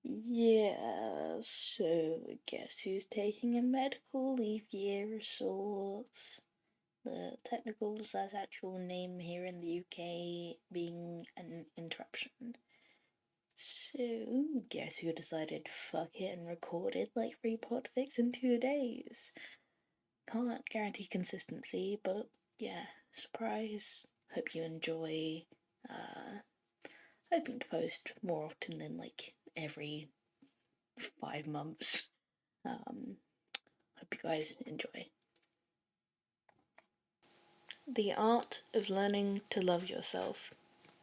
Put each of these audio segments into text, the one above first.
Yeah, so guess who's taking a medical leave year of sorts? The technical slash actual name here in the UK being an interruption. So, guess who decided fuck it and recorded like 3 podfics in 2 days? Can't guarantee consistency, but yeah, surprise. Hope you enjoy. Hoping to post more often than like every 5 months. Hope you guys enjoy. The Art of Learning to Love Yourself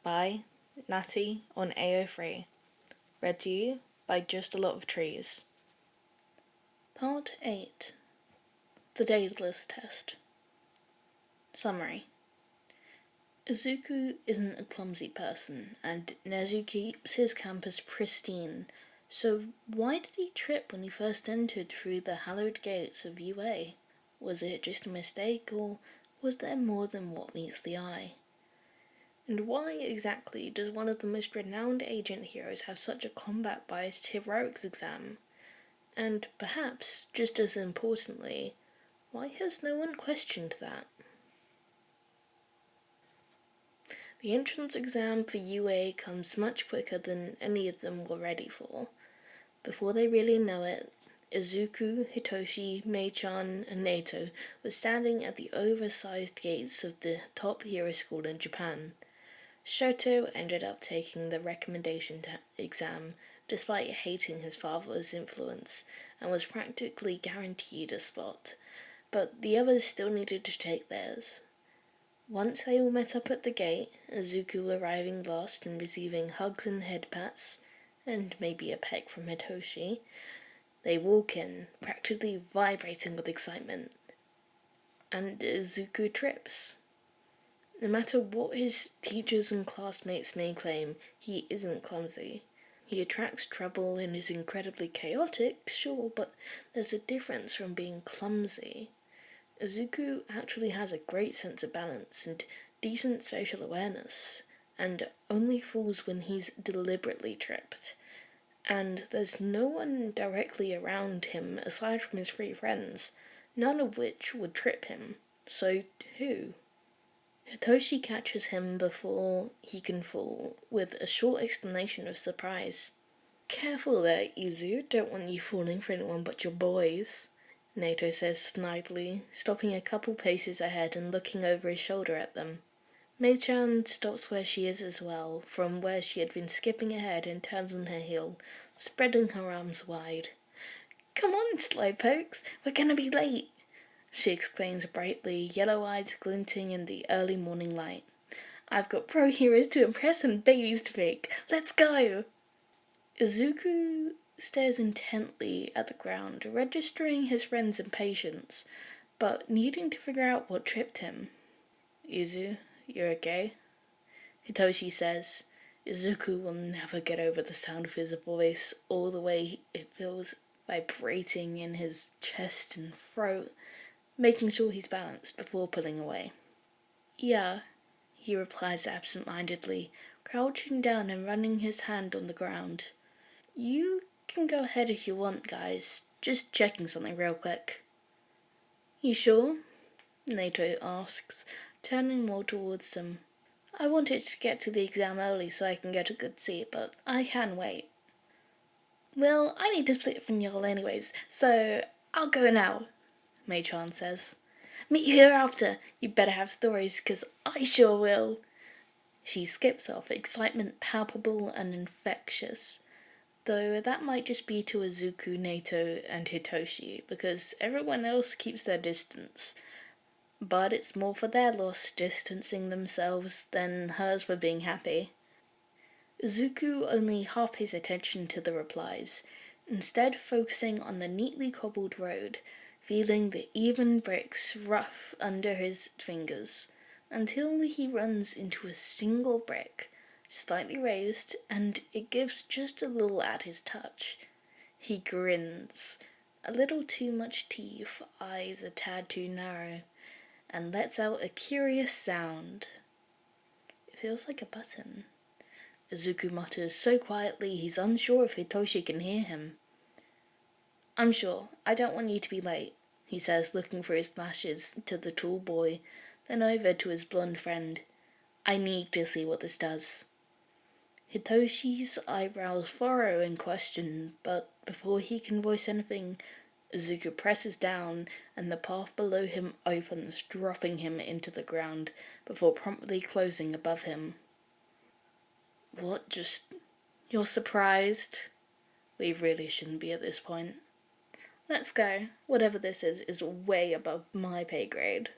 by Natty on AO3. Read to you by Just a Lot of Trees. Part 8. The Daedalus Test. Summary. Izuku isn't a clumsy person, and Nezu keeps his campus pristine, so why did he trip when he first entered through the hallowed gates of UA? Was it just a mistake, or was there more than what meets the eye? And why exactly does one of the most renowned agent heroes have such a combat-biased heroics exam? And perhaps, just as importantly, why has no one questioned that? The entrance exam for UA comes much quicker than any of them were ready for. Before they really know it, Izuku, Hitoshi, Mei-chan, and Neito were standing at the oversized gates of the top hero school in Japan. Shouto ended up taking the recommendation exam, despite hating his father's influence, and was practically guaranteed a spot, but the others still needed to take theirs. Once they all met up at the gate, Izuku arriving last and receiving hugs and head pats, and maybe a peck from Hitoshi, they walk in, practically vibrating with excitement, and Izuku trips. No matter what his teachers and classmates may claim, he isn't clumsy. He attracts trouble and is incredibly chaotic, sure, but there's a difference from being clumsy. Izuku actually has a great sense of balance and decent social awareness, and only falls when he's deliberately tripped. And there's no one directly around him aside from his 3 friends, none of which would trip him. So who? Hitoshi catches him before he can fall, with a short exclamation of surprise. Careful there, Izu, don't want you falling for anyone but your boys, Neito says snidely, stopping a couple paces ahead and looking over his shoulder at them. Mei-chan stops where she is as well, from where she had been skipping ahead, and turns on her heel, spreading her arms wide. Come on, slowpokes, we're gonna be late, she exclaims brightly, yellow eyes glinting in the early morning light. I've got pro heroes to impress and babies to make. Let's go! Izuku stares intently at the ground, registering his friend's impatience, but needing to figure out what tripped him. Izu, you're okay? Hitoshi says. Izuku will never get over the sound of his voice, or the way it feels vibrating in his chest and throat, making sure he's balanced before pulling away. Yeah, he replies absent-mindedly, crouching down and running his hand on the ground. You can go ahead if you want, guys. Just checking something real quick. You sure? Neito asks, turning more towards them. I wanted to get to the exam early so I can get a good seat, but I can wait. Well, I need to split from y'all anyways, so I'll go now, Mei-chan says. Meet you here after. You better have stories, 'cause I sure will. She skips off, excitement palpable and infectious. Though that might just be to Izuku, Neito, and Hitoshi, because everyone else keeps their distance. But it's more for their loss distancing themselves than hers for being happy. Izuku only half pays attention to the replies, instead focusing on the neatly cobbled road, feeling the even bricks rough under his fingers, until he runs into a single brick, slightly raised, and it gives just a little at his touch. He grins, a little too much teeth, eyes a tad too narrow, and lets out a curious sound. It feels like a button. Izuku mutters so quietly he's unsure if Hitoshi can hear him. I'm sure, I don't want you to be late, he says, looking through his lashes to the tall boy, then over to his blonde friend. I need to see what this does. Hitoshi's eyebrows furrow in question, but before he can voice anything, Izuku presses down and the path below him opens, dropping him into the ground before promptly closing above him. What just... You're surprised? We really shouldn't be at this point. Let's go. Whatever this is way above my pay grade.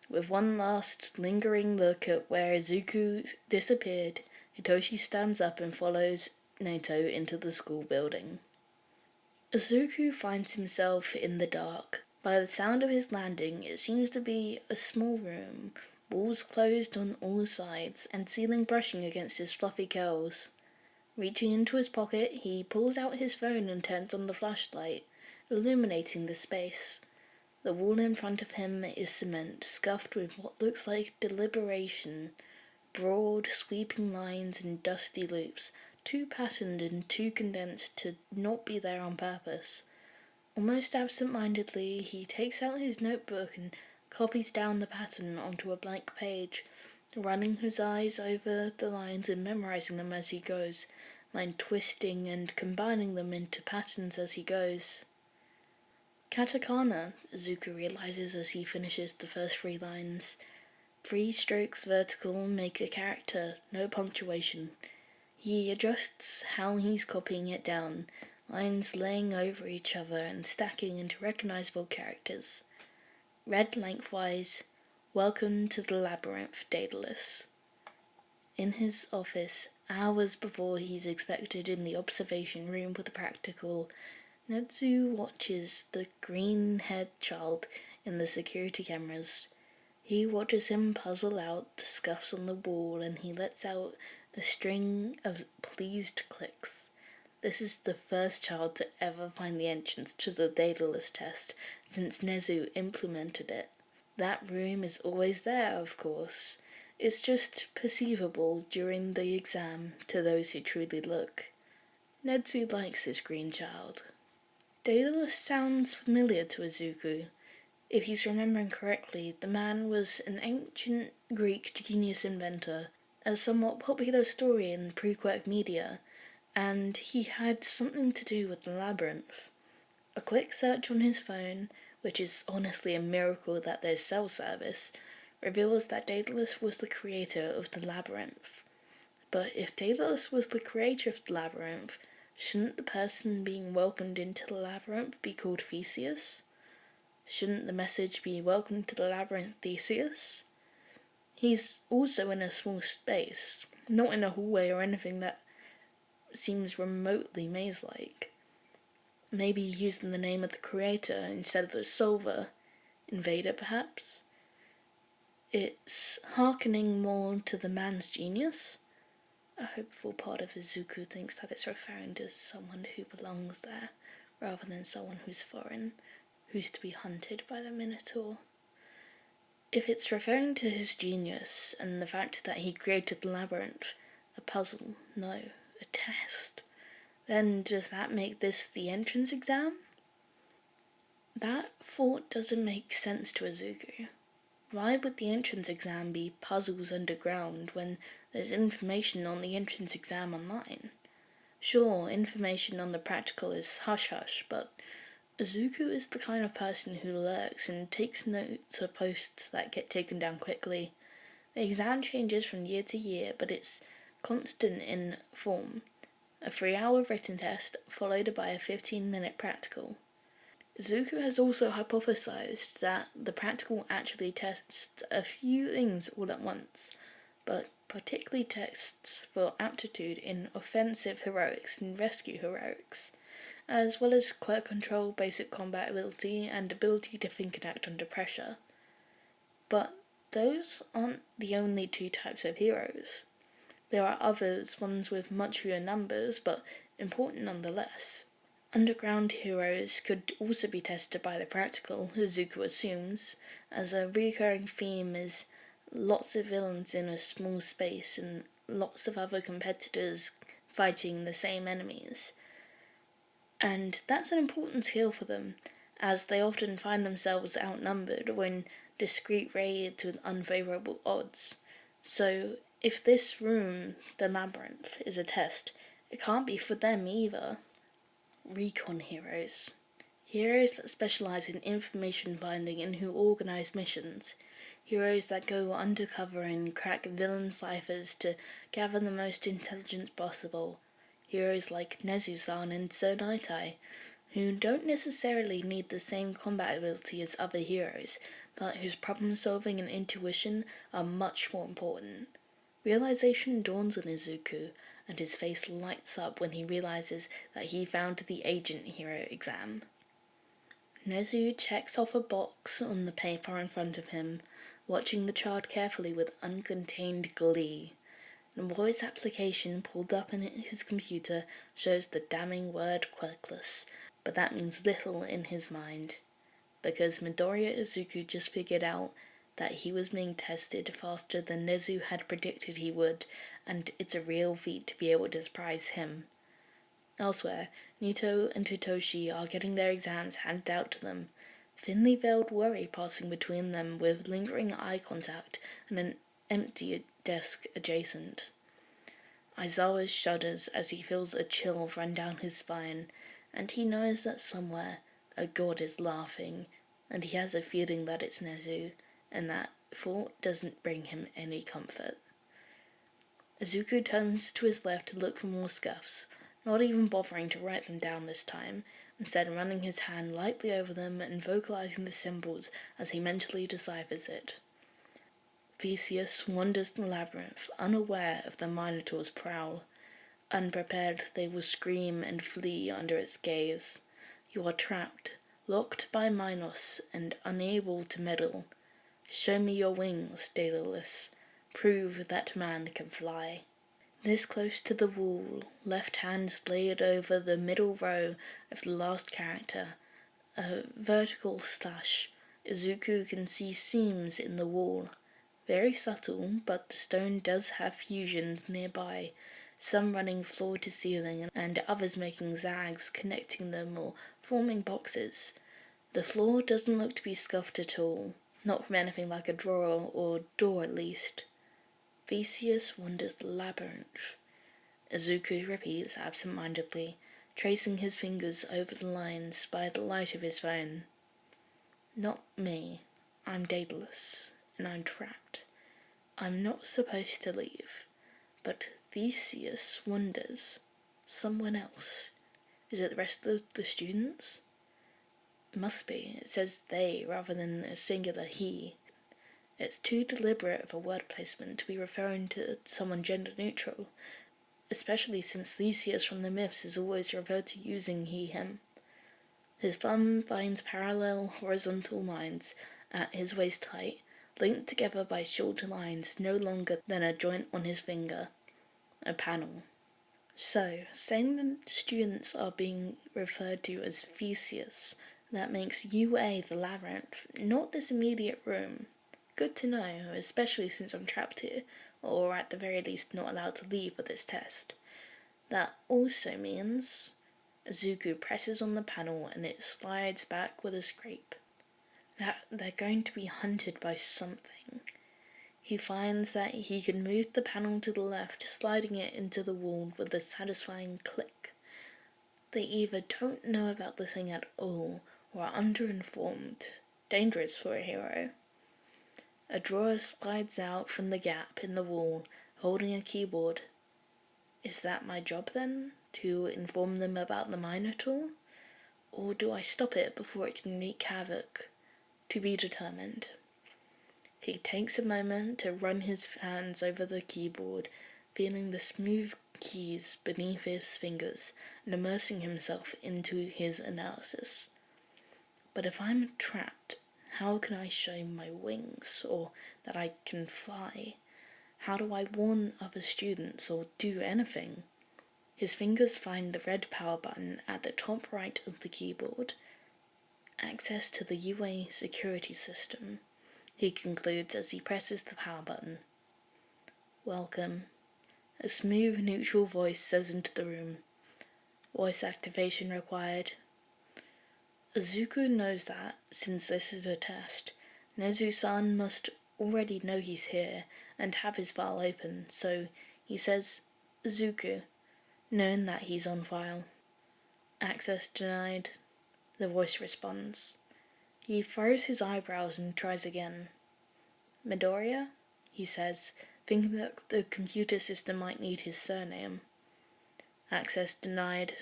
With one last lingering look at where Izuku disappeared, Hitoshi stands up and follows Neito into the school building. Izuku finds himself in the dark. By the sound of his landing, it seems to be a small room, walls closed on all sides, and ceiling brushing against his fluffy curls. Reaching into his pocket, he pulls out his phone and turns on the flashlight, illuminating the space. The wall in front of him is cement, scuffed with what looks like deliberation. Broad, sweeping lines and dusty loops, too patterned and too condensed to not be there on purpose. Almost absent-mindedly, he takes out his notebook and copies down the pattern onto a blank page, running his eyes over the lines and memorizing them as he goes, line twisting and combining them into patterns as he goes. Katakana, Izuku realizes as he finishes the first 3 lines. 3 strokes vertical make a character, no punctuation. He adjusts how he's copying it down, lines laying over each other and stacking into recognizable characters. Read lengthwise, Welcome to the Labyrinth, Daedalus. In his office, hours before he's expected in the observation room for the practical, Nezu watches the green-haired child in the security cameras. He watches him puzzle out the scuffs on the wall and he lets out a string of pleased clicks. This is the first child to ever find the entrance to the Daedalus test since Nezu implemented it. That room is always there, of course. It's just perceivable during the exam to those who truly look. Nezu likes his green child. Daedalus sounds familiar to Izuku. If he's remembering correctly, the man was an ancient Greek genius inventor, a somewhat popular story in pre-Quirk media, and he had something to do with the labyrinth. A quick search on his phone, which is honestly a miracle that there's cell service, reveals that Daedalus was the creator of the labyrinth. But if Daedalus was the creator of the labyrinth, shouldn't the person being welcomed into the labyrinth be called Theseus? Shouldn't the message be welcome to the labyrinth, Theseus? He's also in a small space, not in a hallway or anything that seems remotely maze-like. Maybe using the name of the creator instead of the solver. Invader, perhaps? It's hearkening more to the man's genius. A hopeful part of Izuku thinks that it's referring to someone who belongs there, rather than someone who's foreign, who's to be hunted by the Minotaur. If it's referring to his genius and the fact that he created the labyrinth, a puzzle, no, a test, then does that make this the entrance exam? That thought doesn't make sense to Izuku. Why would the entrance exam be puzzles underground when there's information on the entrance exam online? Sure, information on the practical is hush-hush, but Izuku is the kind of person who lurks and takes notes of posts that get taken down quickly. The exam changes from year to year, but it's constant in form. A 3-hour written test, followed by a 15-minute practical. Izuku has also hypothesized that the practical actually tests a few things all at once, but particularly tests for aptitude in offensive heroics and rescue heroics, as well as quirk control, basic combat ability, and ability to think and act under pressure. But those aren't the only 2 types of heroes. There are others, ones with much fewer numbers, but important nonetheless. Underground heroes could also be tested by the practical, Izuku assumes, as a recurring theme is lots of villains in a small space and lots of other competitors fighting the same enemies. And that's an important skill for them, as they often find themselves outnumbered when discreet raids with unfavourable odds. So if this room, the labyrinth, is a test, it can't be for them either. Recon heroes. Heroes that specialise in information finding and who organise missions. Heroes that go undercover and crack villain ciphers to gather the most intelligence possible. Heroes like Nezu-san and Sonaitai, who don't necessarily need the same combat ability as other heroes, but whose problem solving and intuition are much more important. Realization dawns on Izuku, and his face lights up when he realizes that he found the agent hero exam. Nezu checks off a box on the paper in front of him, watching the chart carefully with uncontained glee. The boy's application pulled up in his computer shows the damning word Quirkless, but that means little in his mind, because Midoriya Izuku just figured out that he was being tested faster than Nezu had predicted he would, and it's a real feat to be able to surprise him. Elsewhere, Neito and Hitoshi are getting their exams handed out to them, thinly veiled worry passing between them with lingering eye contact and an empty desk adjacent. Aizawa shudders as he feels a chill run down his spine, and he knows that somewhere a god is laughing, and he has a feeling that it's Nezu, and that thought doesn't bring him any comfort. Izuku turns to his left to look for more scuffs, not even bothering to write them down this time, instead running his hand lightly over them and vocalizing the symbols as he mentally deciphers it. Theseus wanders the labyrinth, unaware of the Minotaur's prowl. Unprepared, they will scream and flee under its gaze. You are trapped, locked by Minos, and unable to meddle. Show me your wings, Daedalus. Prove that man can fly. This close to the wall, left hand laid over the middle row of the last character, a vertical slash. Izuku can see seams in the wall. Very subtle, but the stone does have fusions nearby, some running floor to ceiling and others making zags connecting them or forming boxes. The floor doesn't look to be scuffed at all, not from anything like a drawer or door at least. Theseus wanders the labyrinth. Izuku repeats absent-mindedly, tracing his fingers over the lines by the light of his phone. Not me. I'm Daedalus, and I'm trapped. I'm not supposed to leave, but Theseus wanders. Someone else. Is it the rest of the students? It must be. It says they rather than a singular he. It's too deliberate of a word placement to be referring to someone gender neutral, especially since Theseus from the myths is always referred to using he, him. His thumb binds parallel horizontal lines at his waist height, linked together by short lines no longer than a joint on his finger. A panel. So, saying the students are being referred to as Theseus, that makes UA the labyrinth, not this immediate room. Good to know, especially since I'm trapped here, or at the very least not allowed to leave for this test. That also means Izuku presses on the panel and it slides back with a scrape. That they're going to be hunted by something. He finds that he can move the panel to the left, sliding it into the wall with a satisfying click. They either don't know about the thing at all, or are underinformed. Dangerous for a hero. A drawer slides out from the gap in the wall, holding a keyboard. Is that my job then? To inform them about the Minotaur? Or do I stop it before it can wreak havoc? To be determined. He takes a moment to run his hands over the keyboard, feeling the smooth keys beneath his fingers and immersing himself into his analysis. But if I'm trapped, how can I show my wings, or that I can fly? How do I warn other students, or do anything? His fingers find the red power button at the top right of the keyboard. Access to the UA security system. he concludes as he presses the power button. Welcome, a smooth, neutral voice says into the room. Voice activation required. Izuku knows that, since this is a test, Nezu-san must already know he's here and have his file open, so he says, Izuku, knowing that he's on file. Access denied, the voice responds. He furrows his eyebrows and tries again. Midoriya? He says, thinking that the computer system might need his surname. Access denied.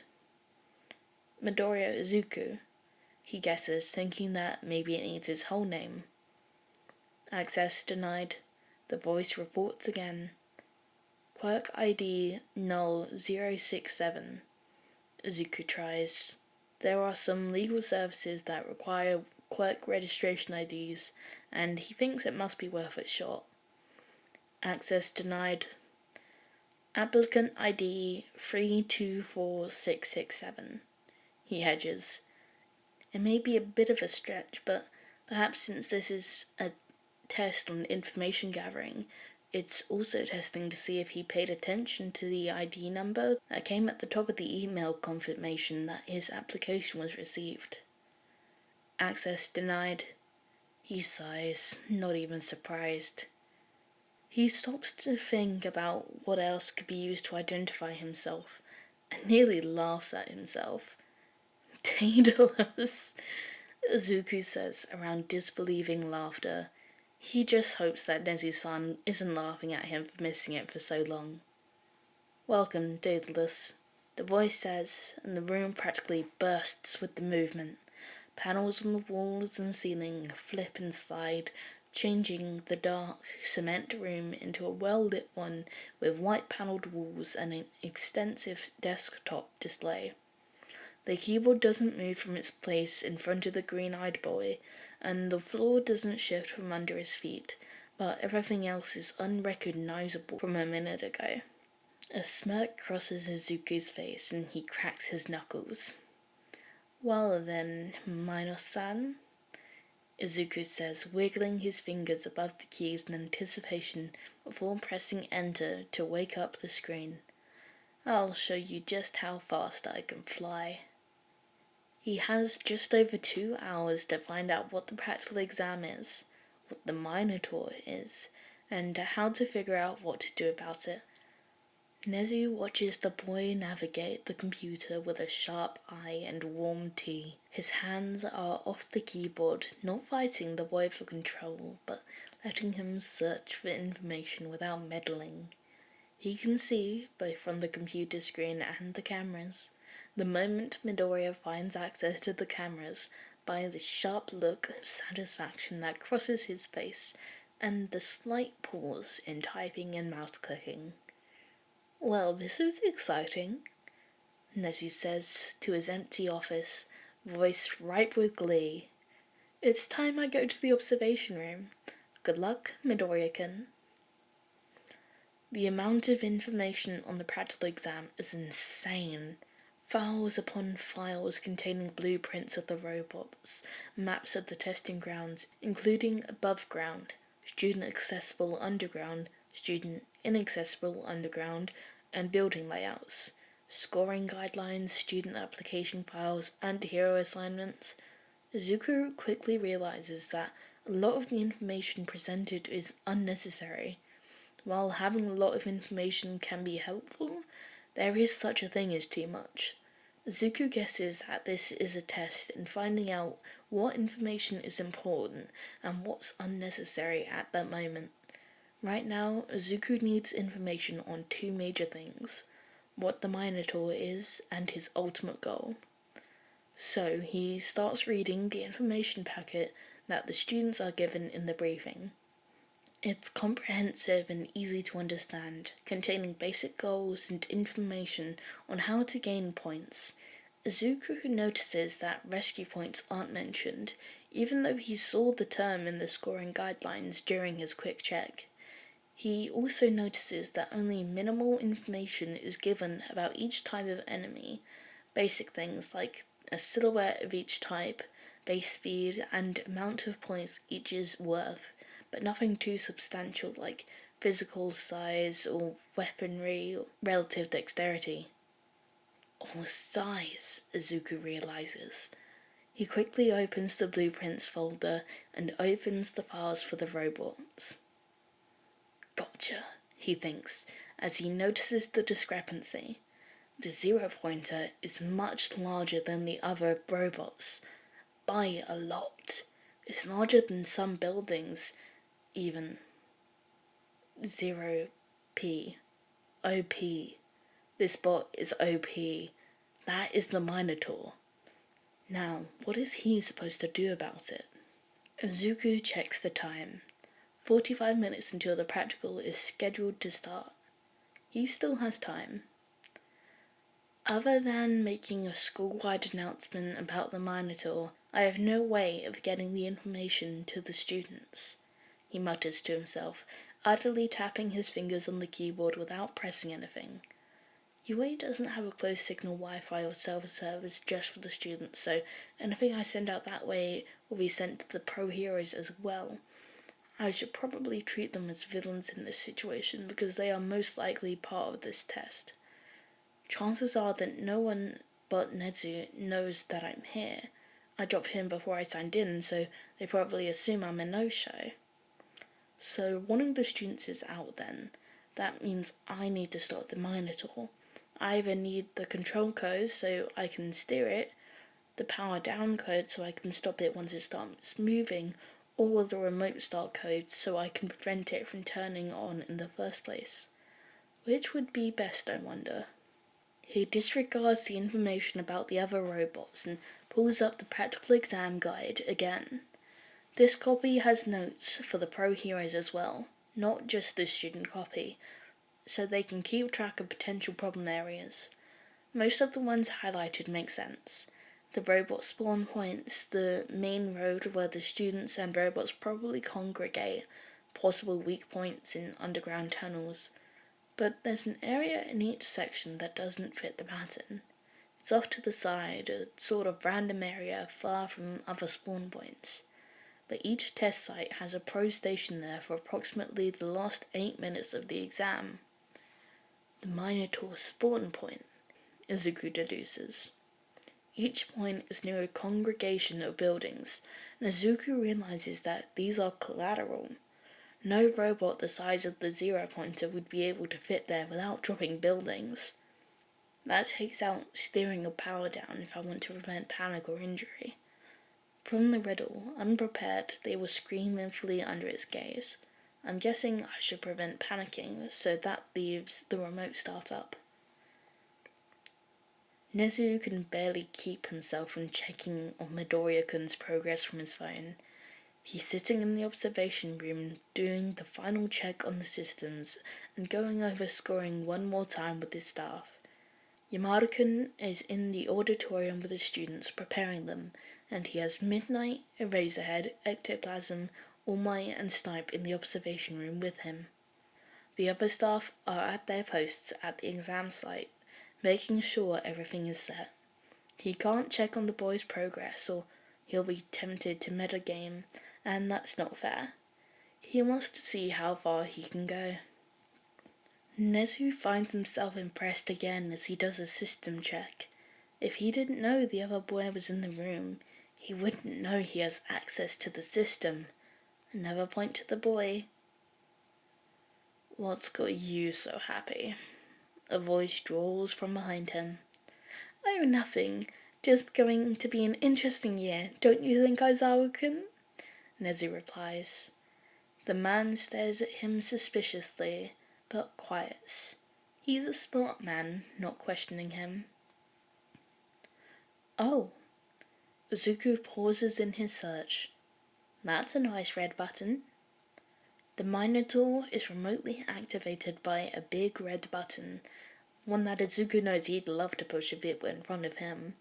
Midoriya Izuku? He guesses, thinking that maybe it needs his whole name. Access denied. The voice reports again. Quirk ID null 067. Izuku tries. There are some legal services that require quirk registration IDs, and he thinks it must be worth a shot. Access denied. Applicant ID 324667. He hedges. It may be a bit of a stretch, but perhaps since this is a test on information gathering, it's also testing to see if he paid attention to the ID number that came at the top of the email confirmation that his application was received. Access denied. He sighs, not even surprised. He stops to think about what else could be used to identify himself, and nearly laughs at himself. Daedalus, Izuku says around disbelieving laughter. He just hopes that Nezu-san isn't laughing at him for missing it for so long. Welcome, Daedalus, the voice says, and the room practically bursts with the movement. Panels on the walls and ceiling flip and slide, changing the dark cement room into a well-lit one with white-panelled walls and an extensive desktop display. The keyboard doesn't move from its place in front of the green-eyed boy, and the floor doesn't shift from under his feet, but everything else is unrecognizable from a minute ago. A smirk crosses Izuku's face, and he cracks his knuckles. Well then, Minor-san, Izuku says, wiggling his fingers above the keys in anticipation before pressing enter to wake up the screen. I'll show you just how fast I can fly. He has just over 2 hours to find out what the practical exam is, what the Minotaur is, and how to figure out what to do about it. Nezu watches the boy navigate the computer with a sharp eye and warm tea. His hands are off the keyboard, not fighting the boy for control, but letting him search for information without meddling. He can see, both from the computer screen and the cameras, the moment Midoriya finds access to the cameras, by the sharp look of satisfaction that crosses his face, and the slight pause in typing and mouse-clicking. Well, this is exciting, Nezu says to his empty office, voice ripe with glee. It's time I go to the observation room. Good luck, Midoriya-kun. The amount of information on the practical exam is insane. Files upon files containing blueprints of the robots, maps of the testing grounds, including above ground, student accessible underground, student inaccessible underground, and building layouts, scoring guidelines, student application files, and hero assignments. Izuku quickly realizes that a lot of the information presented is unnecessary. While having a lot of information can be helpful, there is such a thing as too much. Izuku guesses that this is a test in finding out what information is important and what's unnecessary at that moment. Right now, Izuku needs information on 2 major things: what the Minotaur is and his ultimate goal. So he starts reading the information packet that the students are given in the briefing. It's comprehensive and easy to understand, containing basic goals and information on how to gain points. Izuku notices that rescue points aren't mentioned, even though he saw the term in the scoring guidelines during his quick check. He also notices that only minimal information is given about each type of enemy, basic things like a silhouette of each type, base speed, and amount of points each is worth, but nothing too substantial like physical size or weaponry or relative dexterity. Or size, Izuku realizes. He quickly opens the blueprints folder and opens the files for the robots. Gotcha, he thinks, as he notices the discrepancy. The zero pointer is much larger than the other robots, by a lot. It's larger than some buildings, even. 0p. OP. This bot is OP. That is the Minotaur. Now, what is he supposed to do about it? Izuku checks the time. 45 minutes until the practical is scheduled to start. He still has time. Other than making a school-wide announcement about the Minotaur, I have no way of getting the information to the students, he mutters to himself, idly tapping his fingers on the keyboard without pressing anything. UA doesn't have a closed signal Wi-Fi or cell service just for the students, so anything I send out that way will be sent to the pro heroes as well. I should probably treat them as villains in this situation because they are most likely part of this test. Chances are that no one but Nezu knows that I'm here. I dropped him before I signed in, so they probably assume I'm a no-show. So warning the students is out then. That means I need to stop the Minotaur. I either need the control code so I can steer it, the power down code so I can stop it once it starts moving, or the remote start code so I can prevent it from turning on in the first place. Which would be best, I wonder? He disregards the information about the other robots and pulls up the practical exam guide again. This copy has notes for the pro heroes as well, not just the student copy, so they can keep track of potential problem areas. Most of the ones highlighted make sense. The robot spawn points, the main road where the students and robots probably congregate, possible weak points in underground tunnels. But there's an area in each section that doesn't fit the pattern. It's off to the side, a sort of random area far from other spawn points. But each test site has a pro station there for approximately the last 8 minutes of the exam. The Minotaur spawn point, Izuku deduces. Each point is near a congregation of buildings, and Izuku realizes that these are collateral. No robot the size of the zero pointer would be able to fit there without dropping buildings. That takes out steering or power down if I want to prevent panic or injury. From the riddle, unprepared, they will scream and flee under its gaze. I'm guessing I should prevent panicking, so that leaves the remote startup. Nezu can barely keep himself from checking on Midoriya-kun's progress from his phone. He's sitting in the observation room doing the final check on the systems and going over scoring one more time with his staff. Yamadad-kun is in the auditorium with the students preparing them, and he has Midnight, Eraserhead, Ectoplasm, All Might and Snipe in the observation room with him. The other staff are at their posts at the exam site, making sure everything is set. He can't check on the boy's progress or he'll be tempted to metagame, and that's not fair. He wants to see how far he can go. Nezu finds himself impressed again as he does a system check. If he didn't know the other boy was in the room, he wouldn't know he has access to the system. Another point to the boy. What's got you so happy? A voice drawls from behind him. Oh, nothing. Just going to be an interesting year, don't you think, Aizawa-kun? Nezu replies. The man stares at him suspiciously, but quiets. He's a smart man, not questioning him. Oh. Izuku pauses in his search. That's a nice red button. The Minotaur is remotely activated by a big red button, one that Izuku knows he'd love to push if it were in front of him.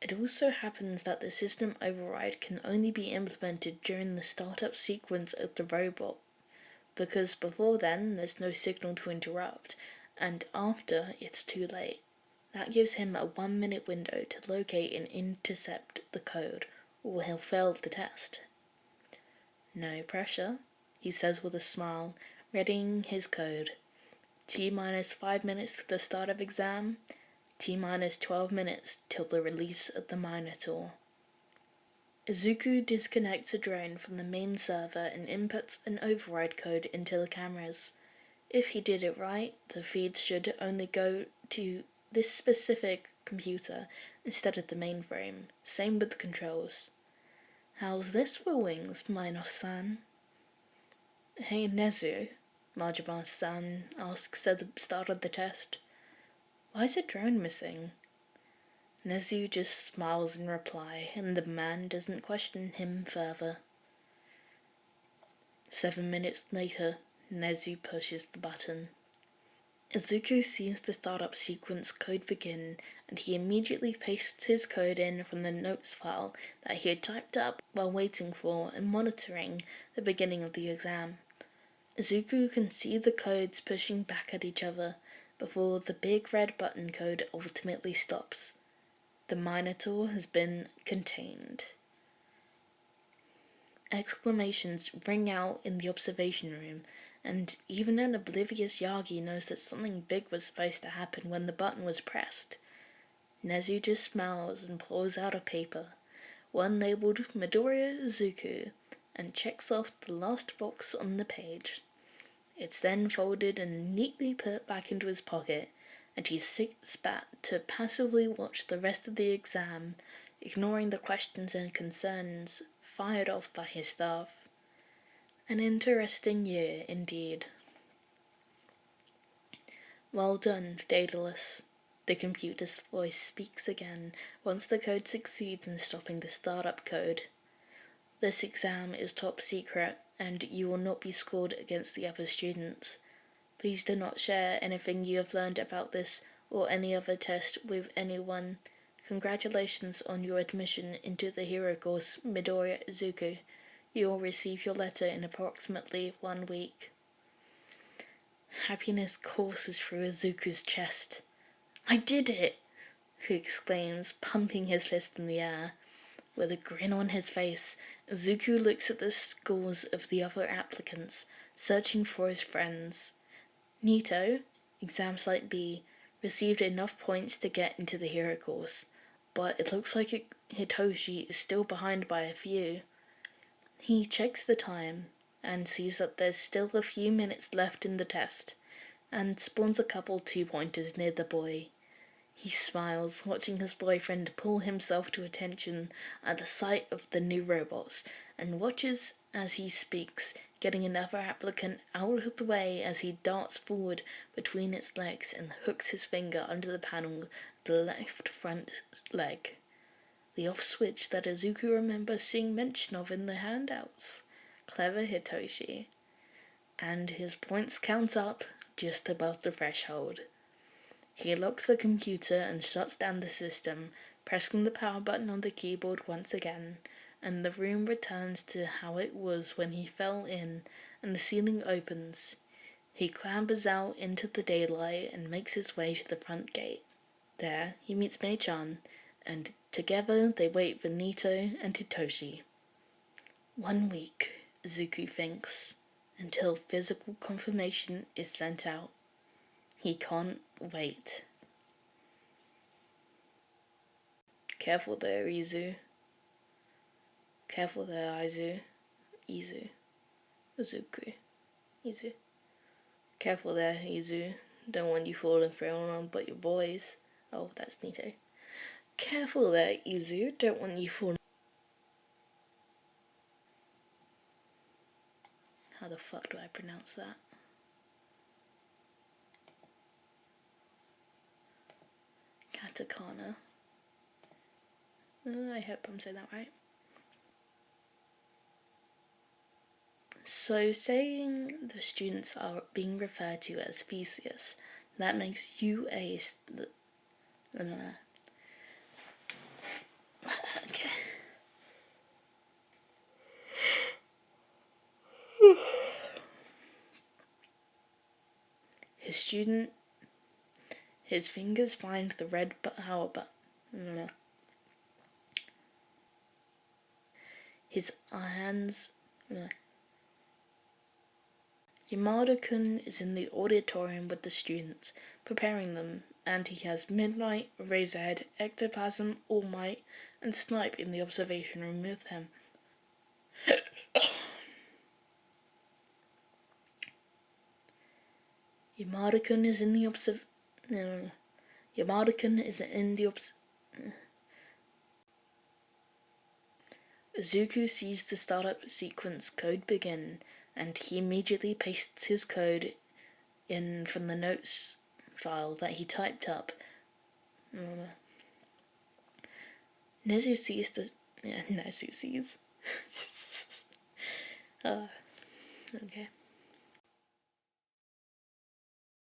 It also happens that the system override can only be implemented during the startup sequence of the robot, because before then there's no signal to interrupt, and after it's too late. That gives him a 1-minute window to locate and intercept the code, or he'll fail the test. No pressure. he says with a smile, readying his code. T-minus 5 minutes to the start of exam. T-minus 12 minutes till the release of the Minotaur. Izuku disconnects a drone from the main server and inputs an override code into the cameras. If he did it right, the feeds should only go to this specific computer instead of the mainframe. Same with the controls. How's this for wings, Minos-san? Hey Nezu, Majima-san asks at the start of the test. Why is a drone missing? Nezu just smiles in reply, and the man doesn't question him further. 7 minutes later, Nezu pushes the button. Izuku sees the startup sequence code begin, and he immediately pastes his code in from the notes file that he had typed up while waiting for and monitoring the beginning of the exam. Izuku can see the codes pushing back at each other before the big red button code ultimately stops. The Minotaur has been contained. Exclamations ring out in the observation room, and even an oblivious Yagi knows that something big was supposed to happen when the button was pressed. Nezu just smiles and pulls out a paper, one labelled Midoriya Izuku, and checks off the last box on the page. It's then folded and neatly put back into his pocket, and he sits back to passively watch the rest of the exam, ignoring the questions and concerns fired off by his staff. An interesting year indeed. Well done, Daedalus. The computer's voice speaks again once the code succeeds in stopping the startup code. This exam is top secret, and you will not be scored against the other students. Please do not share anything you have learned about this or any other test with anyone. Congratulations on your admission into the hero course, Midoriya Izuku. You will receive your letter in approximately 1 week. Happiness courses through Izuku's chest. I did it! He exclaims, pumping his fist in the air. With a grin on his face, Izuku looks at the scores of the other applicants, searching for his friends. Neito, exam site B, received enough points to get into the hero course, but it looks like Hitoshi is still behind by a few. He checks the time and sees that there's still a few minutes left in the test, and spawns a couple 2-pointers near the boy. He smiles, watching his boyfriend pull himself to attention at the sight of the new robots, and watches as he speaks, getting another applicant out of the way as he darts forward between its legs and hooks his finger under the panel of the left front leg. The off switch that Izuku remembers seeing mention of in the handouts. Clever Hitoshi. And his points count up just above the threshold. He locks the computer and shuts down the system, pressing the power button on the keyboard once again, and the room returns to how it was when he fell in, and the ceiling opens. He clambers out into the daylight and makes his way to the front gate. There, he meets Mei-chan, and together they wait for Neito and Hitoshi. 1 week, Izuku thinks, until physical confirmation is sent out. He can't wait. Careful there, Izu. Careful there, Izu. Izu. Izuku. Izu. Careful there, Izu. Don't want you falling for anyone but your boys. Oh, that's Neito. Careful there, Izu. Don't want you falling. How the fuck do I pronounce that? Katakana. I hope I'm saying that right. So saying the students are being referred to as species, that makes you a... Okay. His fingers find the red power button. His hands... Yamada-kun is in the auditorium with the students, preparing them, and he has Midnight, Razorhead, Ectoplasm, All Might, and Snipe in the observation room with him. Yamada-kun is in the Izuku sees the startup sequence code begin, and he immediately pastes his code in from the notes file that he typed up. Nezu sees the... Yeah, Nezu sees. Okay.